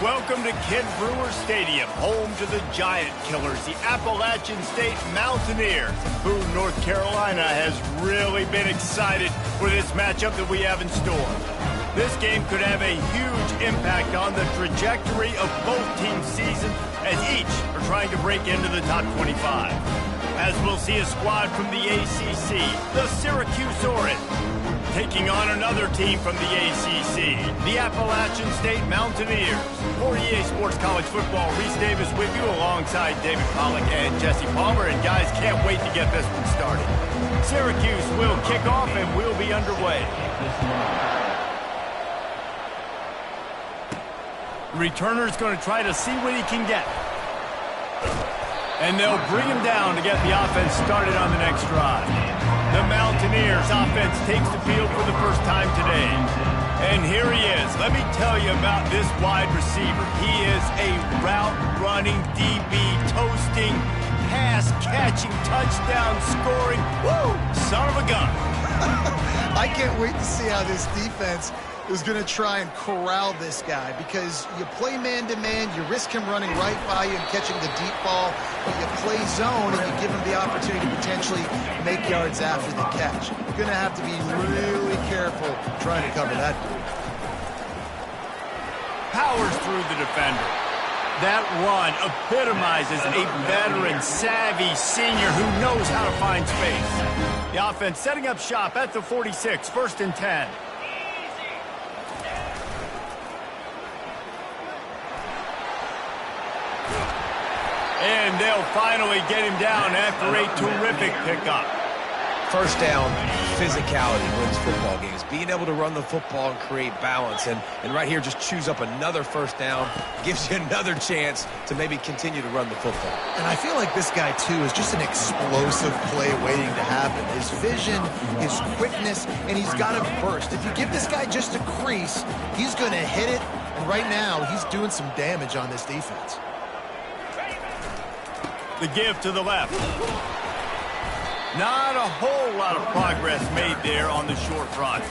Welcome to Kid Brewer Stadium, home to the Giant Killers, the Appalachian State Mountaineers. Boone, North Carolina has really been excited for this matchup that we have in store. This game could have a huge impact on the trajectory of both teams' seasons as each are trying to break into the top 25. As we'll see a squad from the ACC, the Syracuse Orange, taking on another team from the ACC, the Appalachian State Mountaineers. For EA Sports College Football, Reese Davis with you alongside David Pollack and Jesse Palmer. And guys, can't wait to get this one started. Syracuse will kick off and we'll be underway. The returner's going to try to see what he can get. And they'll bring him down to get the offense started on the next drive. The Mountaineers offense takes the field for the first time today. And here he is. Let me tell you about this wide receiver. He is a route-running, DB, toasting, pass-catching, touchdown-scoring, woo, son of a gun. I can't wait to see how this defense is going to try and corral this guy, because you play man-to-man, you risk him running right by you and catching the deep ball, but you play zone and you give him the opportunity to potentially make yards after the catch. You're going to have to be really careful trying to cover that dude. Powers through the defender. That run epitomizes a veteran, savvy senior who knows how to find space. The offense setting up shop at the 46, 1st and 10. And they'll finally get him down after a terrific pickup. First down, physicality wins football games. Being able to run the football and create balance. And right here, just choose up another first down. Gives you another chance to maybe continue to run the football. And I feel like this guy, too, is just an explosive play waiting to happen. His vision, his quickness, and he's got a burst. If you give this guy just a crease, he's going to hit it. And right now, he's doing some damage on this defense. The give to the left. Not a whole lot of progress made there on the short run.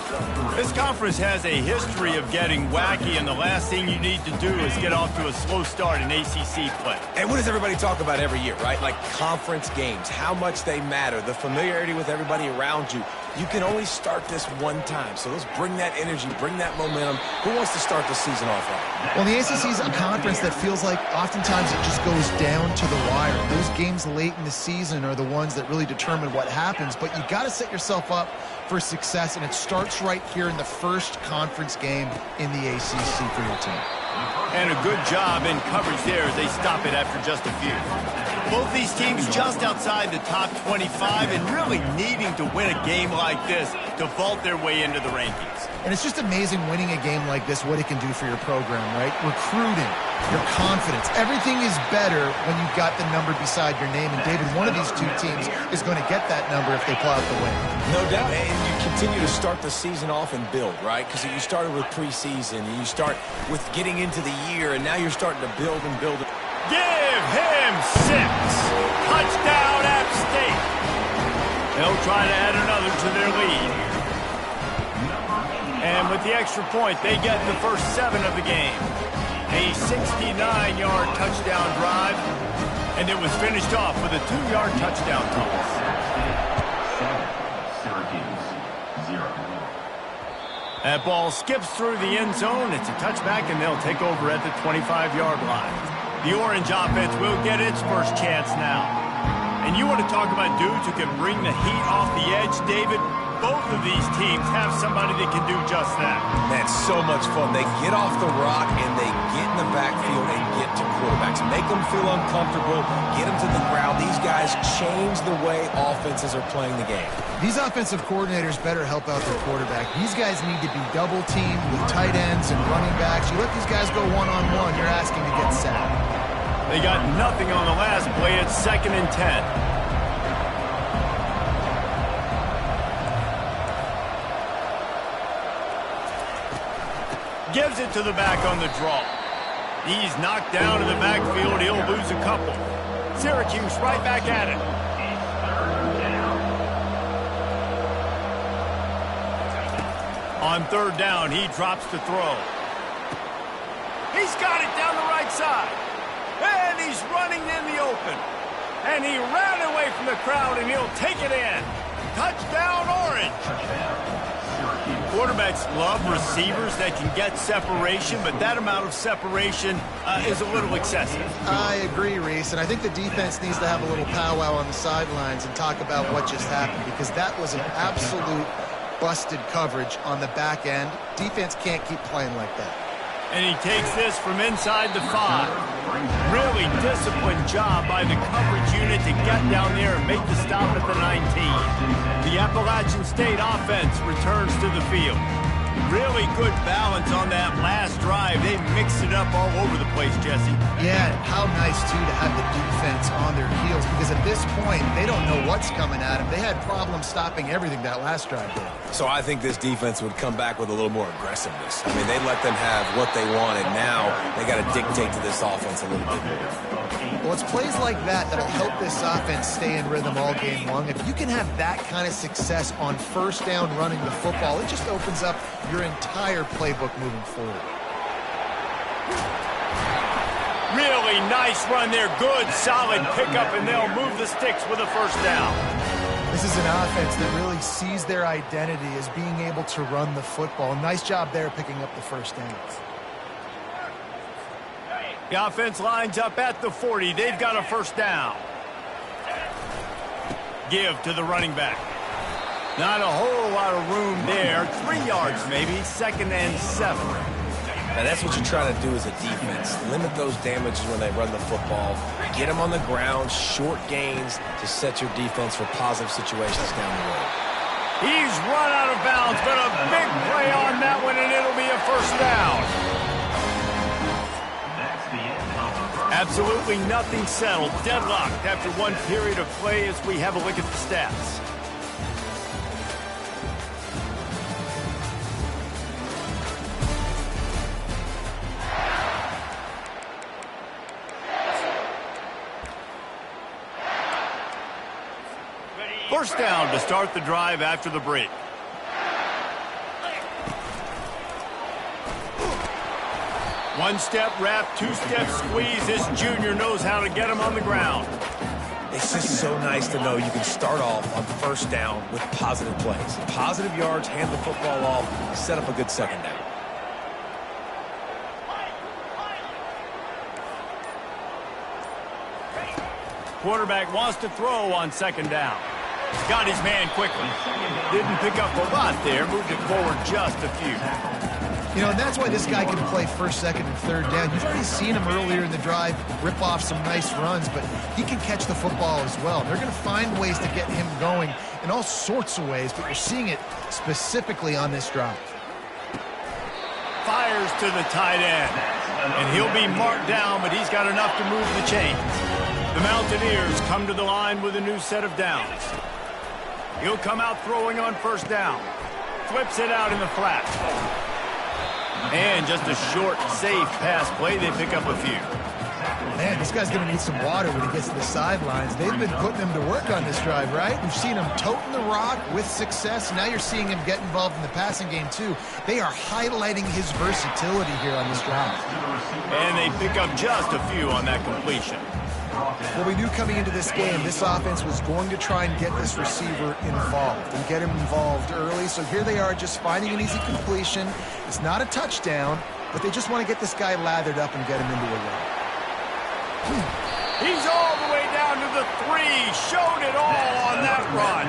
This conference has a history of getting wacky, and the last thing you need to do is get off to a slow start in ACC play. And what does everybody talk about every year, right? Like conference games, how much they matter, the familiarity with everybody around you. You can only start this one time, so let's bring that energy, bring that momentum. Who wants to start the season off right? Well, the ACC is a conference that feels like oftentimes it just goes down to the wire. Those games late in the season are the ones that really determine what happens, but you got to set yourself up for success, and it starts right here in the first conference game in the ACC for your team. And a good job in coverage there as they stop it after just a few. Both these teams just outside the top 25 and really needing to win a game like this to vault their way into the rankings. And it's just amazing winning a game like this, what it can do for your program, right? Recruiting, your confidence. Everything is better when you've got the number beside your name. And, David, one of these two teams is going to get that number if they pull out the win. No doubt. And you continue to start the season off and build, right? Because you started with preseason, and you start with getting into the year, and now you're starting to build and build. Give him 6. Touchdown, App State. They'll try to add another to their lead. And with the extra point, they get the first 7 of the game. A 69-yard touchdown drive, and it was finished off with a 2-yard touchdown toss. Syracuse, 0. That ball skips through the end zone. It's a touchback, and they'll take over at the 25-yard line. The Orange offense will get its first chance now. And you want to talk about dudes who can bring the heat off the edge, David? Both of these teams have somebody that can do just that. Man, so much fun. They get off the rock and they get in the backfield and get to quarterbacks. Make them feel uncomfortable, get them to the ground. These guys change the way offenses are playing the game. These offensive coordinators better help out their quarterback. These guys need to be double-teamed with tight ends and running backs. You let these guys go one-on-one, you're asking to get sacked. They got nothing on the last play. It's 2nd and 10. Gives it to the back on the draw. He's knocked down in the backfield. He'll lose a couple. Syracuse right back at it. On 3rd down, he drops to throw. He's got it down. open. And he ran away from the crowd, and he'll take it in. Touchdown, Orange. Quarterbacks love receivers that can get separation, but that amount of separation is a little excessive. I agree, Reese, and I think the defense needs to have a little powwow on the sidelines and talk about what just happened, because that was an absolute busted coverage on the back end. Defense can't keep playing like that. And he takes this from inside the 5. Really disciplined job by the coverage unit to get down there and make the stop at the 19. The Appalachian State offense returns to the field. Really good balance on that last drive. They mixed it up all over the place, Jesse. Yeah, how nice, too, to have the defense on their heels, because at this point, they don't know what's coming at them. They had problems stopping everything that last drive did. So I think this defense would come back with a little more aggressiveness. I mean, they let them have what they wanted. Now they got to dictate to this offense a little bit more. Well, it's plays like that that'll help this offense stay in rhythm all game long. If you can have that kind of success on first down running the football, it just opens up your entire playbook moving forward. Really nice run there. Good, solid pickup, and they'll move the sticks with a first down. This is an offense that really sees their identity as being able to run the football. Nice job there picking up the first downs. The offense lines up at the 40. They've got a first down. Give to the running back. Not a whole lot of room there. 3 yards maybe. 2nd and 7. Now that's what you try to do as a defense. Limit those damages when they run the football. Get them on the ground, short gains to set your defense for positive situations down the road. He's run out of bounds, but a big play on that one, and it'll be a first down. Absolutely nothing settled. Deadlocked after one period of play as we have a look at the stats. First down to start the drive after the break. One-step wrap, two-step squeeze. This junior knows how to get him on the ground. It's just so nice to know you can start off on first down with positive plays. Positive yards, hand the football off, set up a good second down. Quarterback wants to throw on second down. Got his man quickly. Didn't pick up a lot there. Moved it forward just a few. You know, and that's why this guy can play first, second, and third down. You've already seen him earlier in the drive rip off some nice runs, but he can catch the football as well. They're going to find ways to get him going in all sorts of ways, but you're seeing it specifically on this drive. Fires to the tight end, and he'll be marked down, but he's got enough to move the chains. The Mountaineers come to the line with a new set of downs. He'll come out throwing on first down. Flips it out in the flat. And just a short, safe pass play. They pick up a few. Man, this guy's going to need some water when he gets to the sidelines. They've been putting him to work on this drive, right? We've seen him toting the rock with success. Now you're seeing him get involved in the passing game, too. They are highlighting his versatility here on this drive. And they pick up just a few on that completion. Well, we knew coming into this game, this offense was going to try and get this receiver involved and get him involved early. So here they are just finding an easy completion. It's not a touchdown, but they just want to get this guy lathered up and get him into a run. He's all the way down to the 3. Showed it all on that run.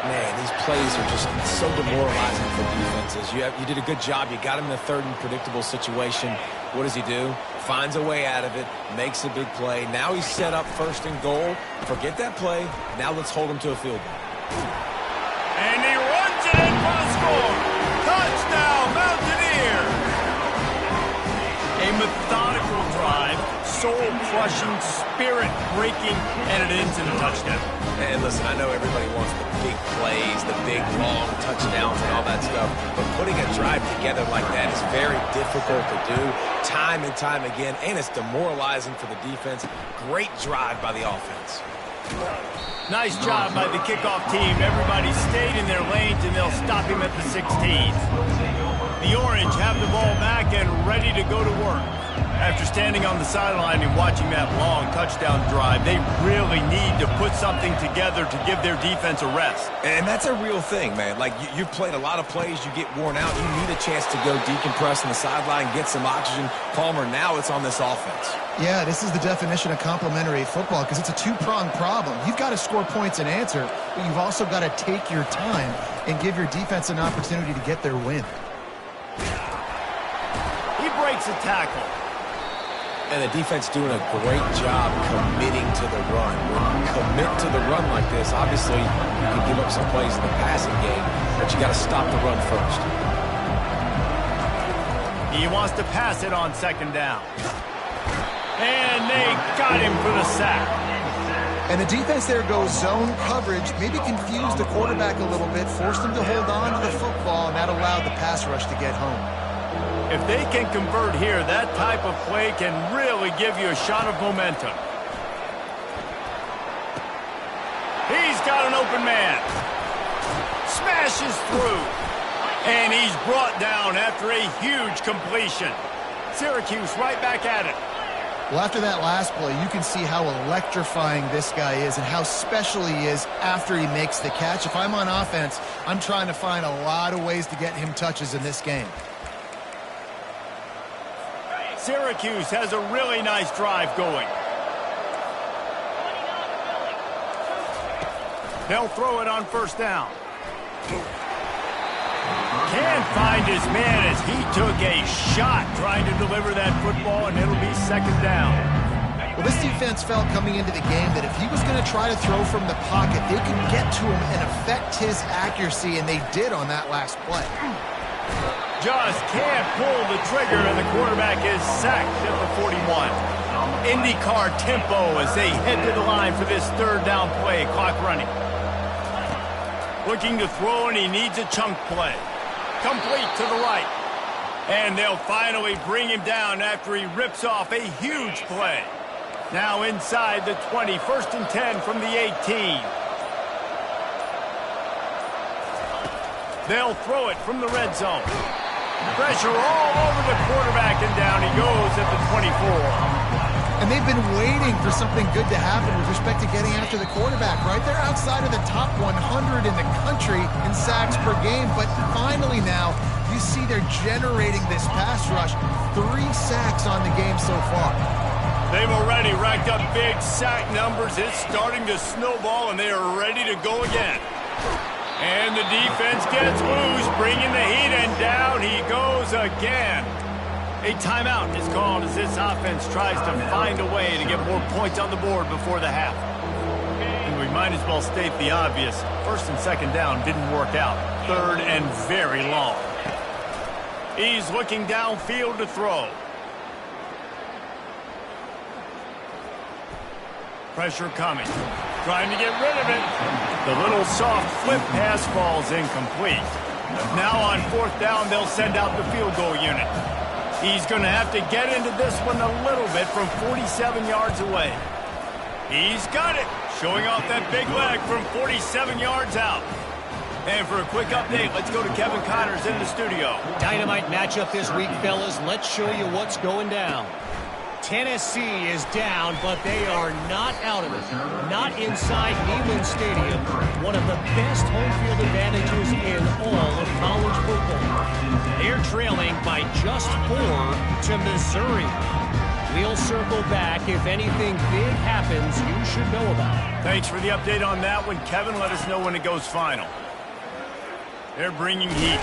Man, these plays are just so demoralizing for defenses. You did a good job. You got him in a third and predictable situation. What does he do? Finds a way out of it, makes a big play. Now he's set up first and goal. Forget that play. Now let's hold him to a field goal. And he runs it in for the score. Touchdown, Mountaineers. A methodical drive, soul-crushing, spirit-breaking, and it ends in a touchdown. And listen, I know everybody wants the big plays, the big, long touchdowns and all that stuff, but putting a drive together like that is very difficult to do time and time again, and it's demoralizing for the defense. Great drive by the offense. Nice job by the kickoff team. Everybody stayed in their lanes, and they'll stop him at the 16. The Orange have the ball back and ready to go to work. After standing on the sideline and watching that long touchdown drive, they really need to put something together to give their defense a rest. And that's a real thing, man. Like, you've played a lot of plays, you get worn out, you need a chance to go decompress on the sideline, get some oxygen. Palmer, now it's on this offense. Yeah, this is the definition of complementary football because it's a two-pronged problem. You've got to score points and answer, but you've also got to take your time and give your defense an opportunity to get their win. He breaks a tackle. And the defense doing a great job committing to the run. When you commit to the run like this, obviously you can give up some plays in the passing game, but you got to stop the run first. He wants to pass it on second down. And they got him for the sack. And the defense there goes zone coverage, maybe confused the quarterback a little bit, forced him to hold on to the football, and that allowed the pass rush to get home. If they can convert here, that type of play can really give you a shot of momentum. He's got an open man. Smashes through. And he's brought down after a huge completion. Syracuse right back at it. Well, after that last play, you can see how electrifying this guy is and how special he is after he makes the catch. If I'm on offense, I'm trying to find a lot of ways to get him touches in this game. Syracuse has a really nice drive going. They'll throw it on first down. Can't find his man as he took a shot trying to deliver that football, and it'll be second down. Well, this defense felt coming into the game that if he was going to try to throw from the pocket, they could get to him and affect his accuracy, and they did on that last play. Just can't pull the trigger, and the quarterback is sacked at the 41. IndyCar tempo as they head to the line for this third down play. Clock running. Looking to throw, and he needs a chunk play. Complete to the right. And they'll finally bring him down after he rips off a huge play. Now inside the 20, 1st and 10 from the 18. They'll throw it from the red zone. Pressure all over the quarterback, and down he goes at the 24. And they've been waiting for something good to happen with respect to getting after the quarterback, right? They're outside of the top 100 in the country in sacks per game, but finally now you see they're generating this pass rush. 3 sacks on the game so far. They've already racked up big sack numbers. It's starting to snowball, and they are ready to go again. And the defense gets loose, bringing the heat, and down he goes again. A timeout is called as this offense tries to find a way to get more points on the board before the half. And we might as well state the obvious. 1st and 2nd down didn't work out. 3rd and very long. He's looking downfield to throw. Pressure coming. Trying to get rid of it. The little soft flip pass falls incomplete. Now on 4th down, they'll send out the field goal unit. He's going to have to get into this one a little bit from 47 yards away. He's got it. Showing off that big leg from 47 yards out. And for a quick update, let's go to Kevin Connors in the studio. Dynamite matchup this week, fellas. Let's show you what's going down. Tennessee is down, but they are not out of it. Not inside Neyland Stadium, one of the best home field advantages in all of college football. They're trailing by just 4 to Missouri. We'll circle back if anything big happens you should know about. Thanks for the update on that one, Kevin. Let us know when it goes final. They're bringing heat.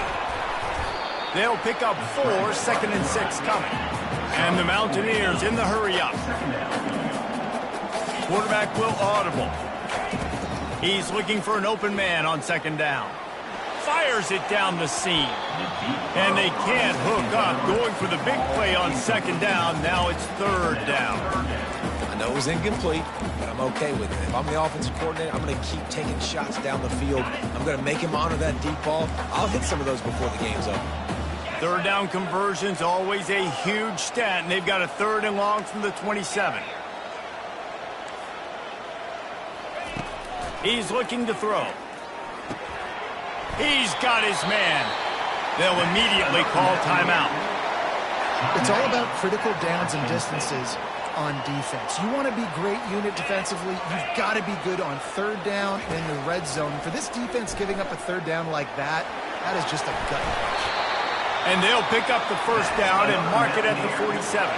They'll pick up 4, 2nd and 6 coming. And the Mountaineers in the hurry-up. Quarterback will audible. He's looking for an open man on 2nd down. Fires it down the seam. And they can't hook up. Going for the big play on 2nd down. Now it's 3rd down. I know it was incomplete, but I'm okay with it. If I'm the offensive coordinator, I'm going to keep taking shots down the field. I'm going to make him honor that deep ball. I'll hit some of those before the game's over. 3rd down conversion's always a huge stat, and they've got a 3rd and long from the 27. He's looking to throw. He's got his man. They'll immediately call timeout. It's all about critical downs and distances on defense. You want to be great unit defensively, you've got to be good on third down and in the red zone. For this defense giving up a third down like that, that is just a gut punch. And they'll pick up the first down and mark it at the 47.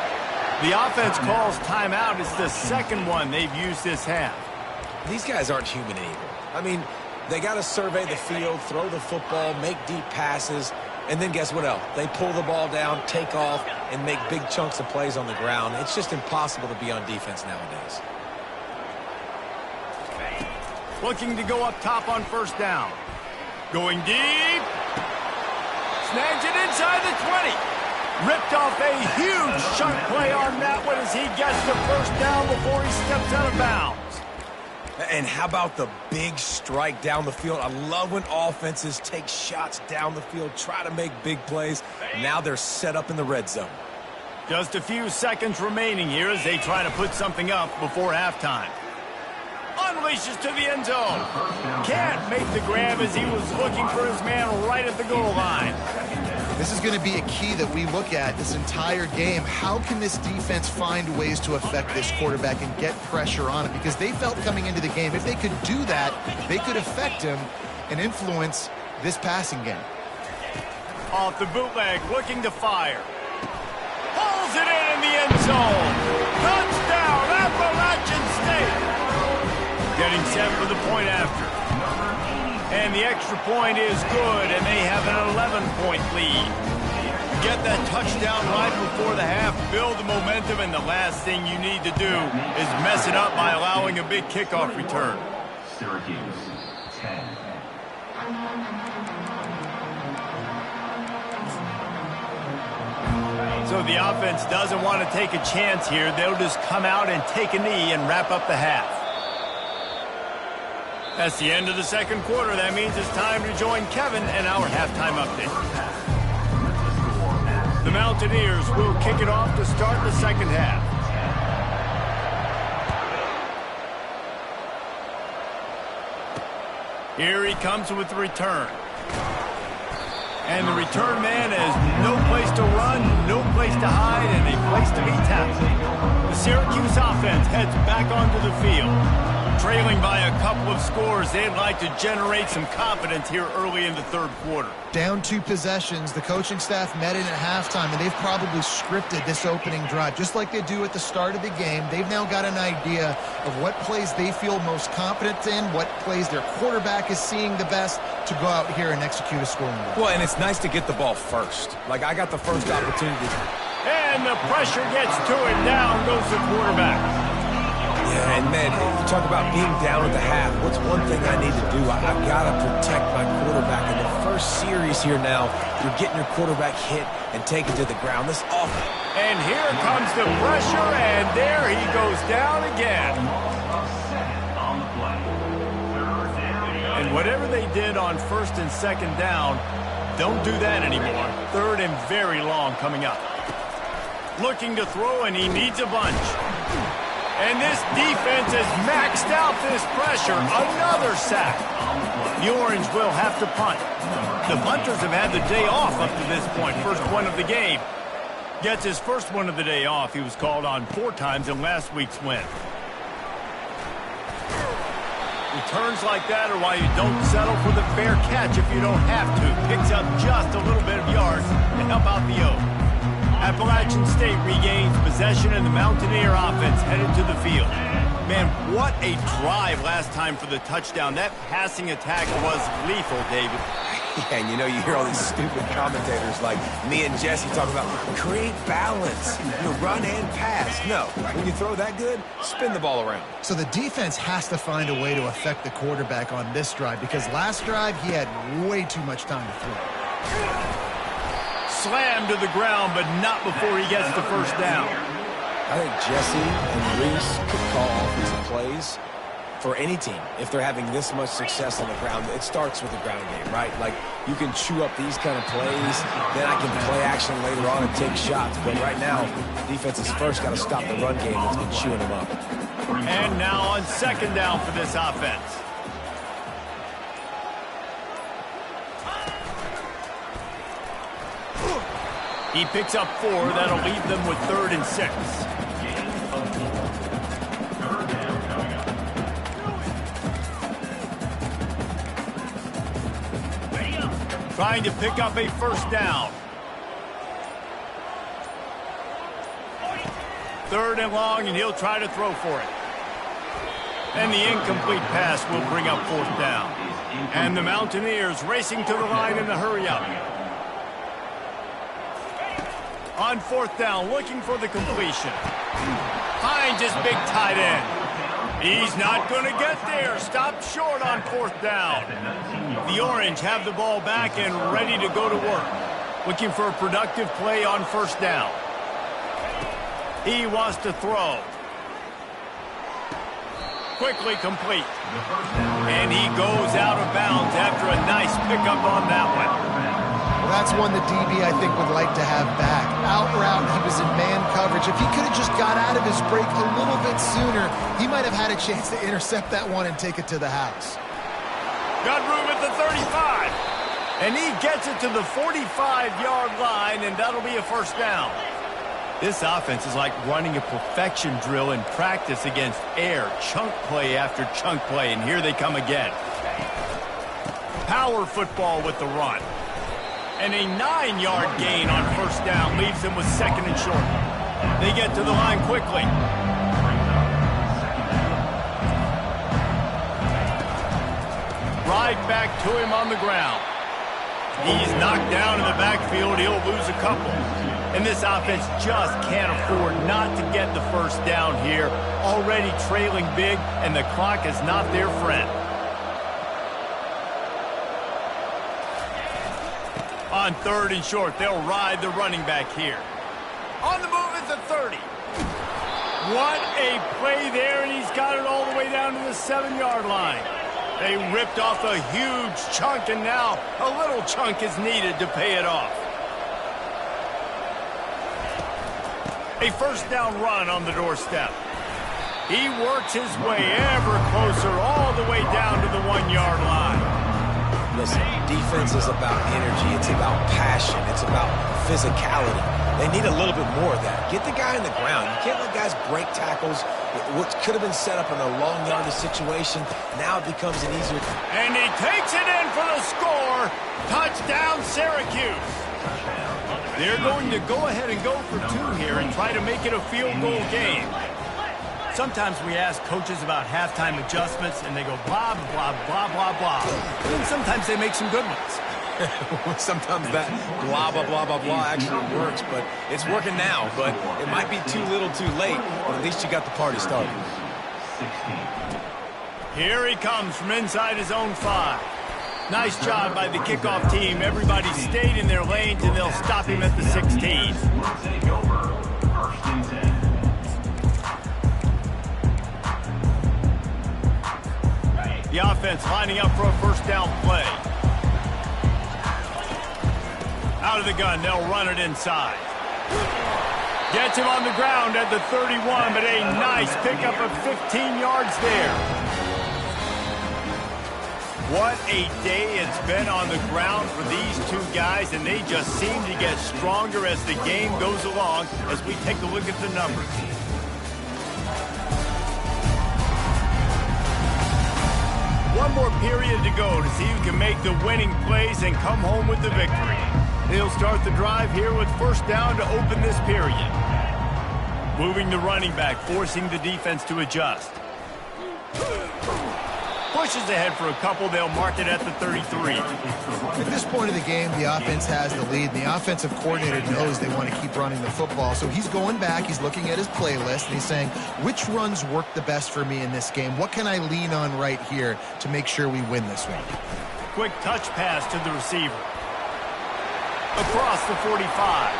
The offense calls timeout. It's the second one they've used this half. These guys aren't human anymore. I mean, they got to survey the field, throw the football, make deep passes, and then guess what else? They pull the ball down, take off, and make big chunks of plays on the ground. It's just impossible to be on defense nowadays. Looking to go up top on first down. Going deep. Snags it inside the 20. Ripped off a huge chunk play on that one as he gets the first down before he steps out of bounds. And how about the big strike down the field? I love when offenses take shots down the field, try to make big plays. Now they're set up in the red zone. Just a few seconds remaining here as they try to put something up before halftime. Unleashes to the end zone. Can't make the grab as he was looking for his man right at the goal line. This is going to be a key that we look at this entire game. How can this defense find ways to affect this quarterback and get pressure on him? Because they felt coming into the game, if they could do that, they could affect him and influence this passing game. Off the bootleg, looking to fire. Pulls it in the end zone. Touchdown, Appalachian State. Getting set for the point after. And the extra point is good, and they have an 11-point lead. Get that touchdown right before the half, build the momentum, and the last thing you need to do is mess it up by allowing a big kickoff return. Syracuse, 10. So the offense doesn't want to take a chance here. They'll just come out and take a knee and wrap up the half. That's the end of the second quarter. That means it's time to join Kevin and our halftime update. The Mountaineers will kick it off to start the second half. Here he comes with the return. And the return man has no place to run, no place to hide, and a place to be tackled. The Syracuse offense heads back onto the field. Trailing by a couple of scores, they'd like to generate some confidence here early in the third quarter. Down 2 possessions, the coaching staff met in at halftime, and they've probably scripted this opening drive. Just like they do at the start of the game, they've now got an idea of what plays they feel most confident in, what plays their quarterback is seeing the best to go out here and execute a scoring drive. Well, and it's nice to get the ball first. Like, I got the first opportunity. And the pressure gets to it. Down goes the quarterback. Yeah, and man, you talk about being down at the half. What's one thing I need to do? I've got to protect my quarterback. In the first series here now, you're getting your quarterback hit and taken to the ground. This offense. And here comes the pressure, and there he goes down again. And whatever they did on first and second down, don't do that anymore. Third and very long coming up. Looking to throw, and he needs a bunch. And this defense has maxed out this pressure. Another sack. The Orange will have to punt. The punters have had the day off up to this point. First one of the game. Gets his first one of the day off. He was called on 4 times in last week's win. Returns like that are why you don't settle for the fair catch if you don't have to. Picks up just a little bit of yards to help out the Oak. Appalachian State regains possession, and the Mountaineer offense headed to the field. Man, what a drive last time for the touchdown. That passing attack was lethal, David. Yeah, and you know, you hear all these stupid commentators like me and Jesse talk about create balance, run and pass. No, when you throw that good, spin the ball around. So the defense has to find a way to affect the quarterback on this drive, because last drive he had way too much time to throw. Slammed to the ground, but not before he gets the first down. I think Jesse and Reese could call offensive plays for any team. If they're having this much success on the ground, it starts with the ground game, right? Like, you can chew up these kind of plays, then I can play action later on and take shots. But right now, defense has first got to stop the run game that's been chewing them up. And now on second down for this offense. He picks up 4. That'll leave them with 3rd and 6. Trying to pick up a first down. 3rd and long, and he'll try to throw for it. And the incomplete pass will bring up 4th down. And the Mountaineers racing to the line in the hurry-up. On 4th down, looking for the completion. Finds his big tight end. He's not going to get there. Stopped short on 4th down. The Orange have the ball back and ready to go to work. Looking for a productive play on 1st down. He wants to throw. Quickly complete. And he goes out of bounds after a nice pickup on that one. Well, that's one the DB, I think, would like to have back. Out route, he was in man coverage. If he could have just got out of his break a little bit sooner, he might have had a chance to intercept that one and take it to the house. Got room at the 35. And he gets it to the 45-yard line, and that'll be a first down. This offense is like running a perfection drill in practice against air, chunk play after chunk play, and here they come again. Power football with the run. And a 9-yard gain on 1st down leaves them with 2nd and short. They get to the line quickly. Right back to him on the ground. He's knocked down in the backfield. He'll lose a couple. And this offense just can't afford not to get the first down here. Already trailing big, and the clock is not their friend. On 3rd and short, they'll ride the running back here. On the move at the 30. What a play there, and he's got it all the way down to the 7-yard line. They ripped off a huge chunk, and now a little chunk is needed to pay it off. A first down run on the doorstep. He works his way ever closer all the way down to the 1-yard line. Listen, defense is about energy. It's about passion. It's about physicality. They need a little bit more of that. Get the guy in the ground. You can't let guys break tackles. What could have been set up in a long yardage situation, now it becomes an easier... And he takes it in for the score. Touchdown, Syracuse. They're going to go ahead and go for 2 here and try to make it a field goal game. Sometimes we ask coaches about halftime adjustments, and they go blah, blah, blah, blah, blah. And sometimes they make some good ones. Sometimes that blah, blah, blah, blah, blah actually works, but it's working now. But it might be too little too late, but at least you got the party started. Here he comes from inside his own 5. Nice job by the kickoff team. Everybody stayed in their lanes, and they'll stop him at the 16. The offense lining up for a first down play. Out of the gun, they'll run it inside. Gets him on the ground at the 31, but a nice pickup of 15 yards there. What a day it's been on the ground for these 2 guys, and they just seem to get stronger as the game goes along as we take a look at the numbers. One more period to go to see who can make the winning plays and come home with the victory. They'll start the drive here with first down to open this period. Moving the running back, forcing the defense to adjust. Pushes ahead for a couple. They'll mark it at the 33. At this point of the game, the offense has the lead, and the offensive coordinator knows they want to keep running the football. So he's going back, he's looking at his playlist, and he's saying, which runs work the best for me in this game? What can I lean on right here to make sure we win this one? Quick touch pass to the receiver. Across the 45.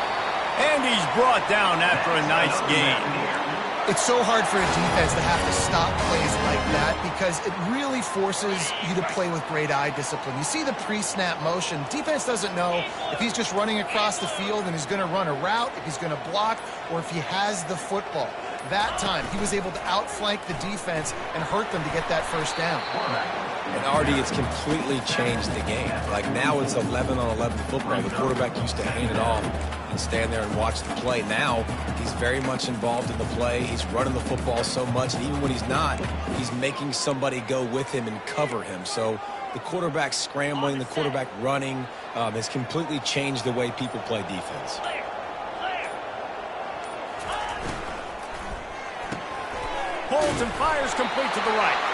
And he's brought down after a nice gain. It's so hard for a defense to have to stop plays like that because it really forces you to play with great eye discipline. You see the pre-snap motion. Defense doesn't know if he's just running across the field and he's going to run a route, if he's going to block, or if he has the football. That time, he was able to outflank the defense and hurt them to get that first down. And RD, it's completely changed the game. Like now it's 11-on-11 football. The quarterback used to hand it off and stand there and watch the play. Now he's very much involved in the play. He's running the football so much, and even when he's not, he's making somebody go with him and cover him. So the quarterback scrambling, the quarterback running has completely changed the way people play defense. Pulls and fires complete to the right.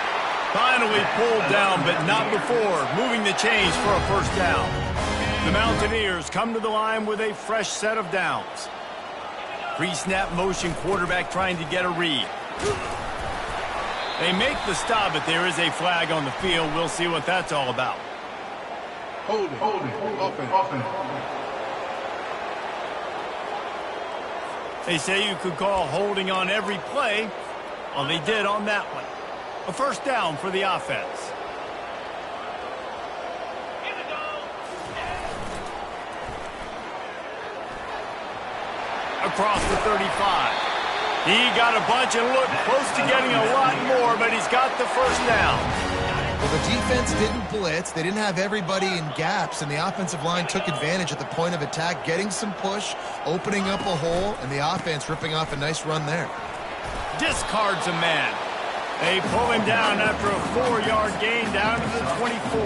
Finally pulled down, but not before moving the chains for a first down. The Mountaineers come to the line with a fresh set of downs. Pre-snap motion, quarterback trying to get a read. They make the stop, but there is a flag on the field. We'll see what that's all about. Holding, offense. They say you could call holding on every play. Well, they did on that one. A first down for the offense. Across the 35. He got a bunch and looked close to getting a lot more, but he's got the first down. Well, the defense didn't blitz. They didn't have everybody in gaps, and the offensive line took advantage at the point of attack, getting some push, opening up a hole, and the offense ripping off a nice run there. Discards a man. They pull him down after a 4-yard gain down to the 24.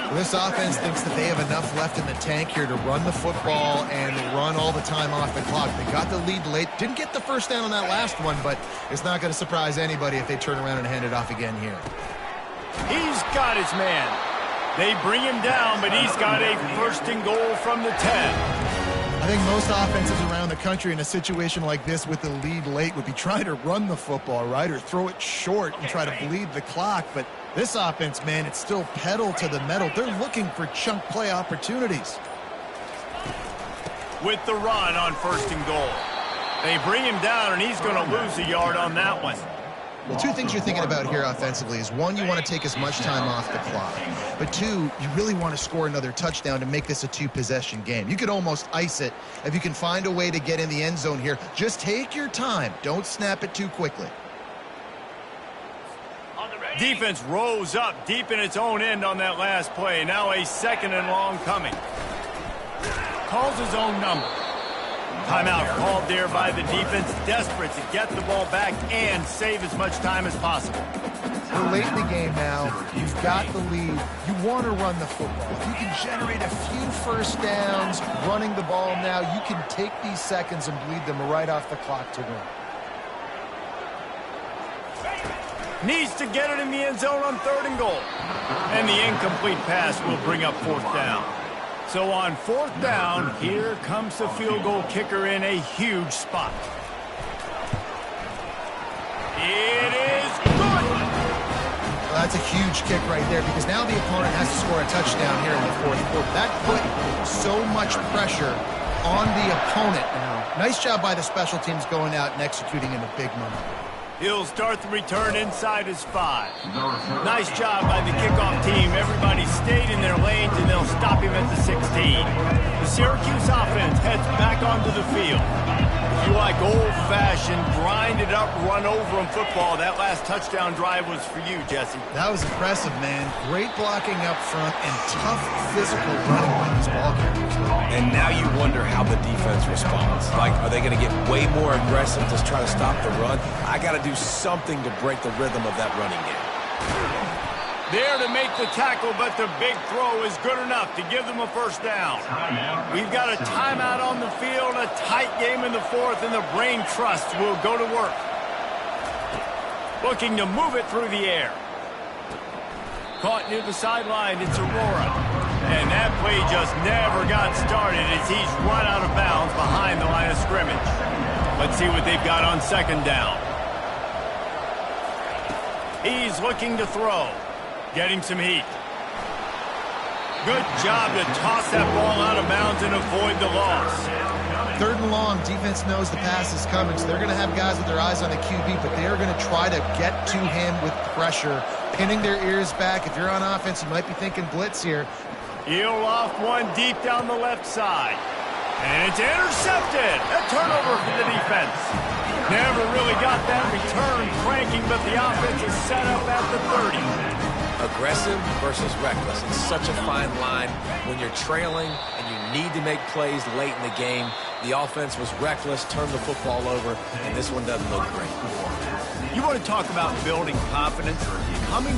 Well, this offense thinks that they have enough left in the tank here to run the football and run all the time off the clock. They got the lead late. Didn't get the first down on that last one, but it's not going to surprise anybody if they turn around and hand it off again here. He's got his man. They bring him down, but he's got a first and goal from the 10. I think most offenses around the country in a situation like this with the lead late would be trying to run the football, right, or throw it short and try to bleed the clock. But this offense, man, it's still pedal to the metal. They're looking for chunk play opportunities. With the run on first and goal. They bring him down, and he's going to lose a yard on that one. Well, two things you're thinking about here offensively is, one, you want to take as much time off the clock. But two, you really want to score another touchdown to make this a two-possession game. You could almost ice it if you can find a way to get in the end zone here. Just take your time. Don't snap it too quickly. Defense rose up deep in its own end on that last play. Now a second and long coming. Calls his own number. Timeout called there by the defense, desperate to get the ball back and save as much time as possible. We're late in the game now. You've got the lead. You want to run the football. If you can generate a few first downs running the ball now, you can take these seconds and bleed them right off the clock to win. Needs to get it in the end zone on third and goal. And the incomplete pass will bring up fourth down. So on fourth down, here comes the field goal kicker in a huge spot. It is good! Well, that's a huge kick right there, because now the opponent has to score a touchdown here in the fourth quarter. That put so much pressure on the opponent now. Nice job by the special teams going out and executing in a big moment. He'll start the return inside his 5. Nice job by the kickoff team. Everybody stayed in their lanes, and they'll stop him at the 16. The Syracuse offense heads back onto the field. If you like old-fashioned, grind-it-up, run-over-'em football, that last touchdown drive was for you, Jesse. That was impressive, man. Great blocking up front and tough physical running by these ball carriers. And now you wonder how the defense responds. Like, are they going to get way more aggressive to try to stop the run? I got to do something to break the rhythm of that running game. There to make the tackle, but the big throw is good enough to give them a first down. We've got a timeout on the field, a tight game in the fourth, and the Brain Trust will go to work. Looking to move it through the air. Caught near the sideline, it's Aurora. And that play just never got started as he's run out of bounds behind the line of scrimmage. Let's see what they've got on second down. He's looking to throw. Getting some heat. Good job to toss that ball out of bounds and avoid the loss. Third and long, defense knows the pass is coming, so they're going to have guys with their eyes on the QB, but they are going to try to get to him with pressure, pinning their ears back. If you're on offense, you might be thinking blitz here. He'll off one deep down the left side. And it's intercepted. A turnover for the defense. Never really got that return cranking, but the offense is set up at the 30. Aggressive versus reckless. It's such a fine line when you're trailing and you need to make plays late in the game. The offense was reckless, turned the football over, and this one doesn't look great. You want to talk about building confidence? Coming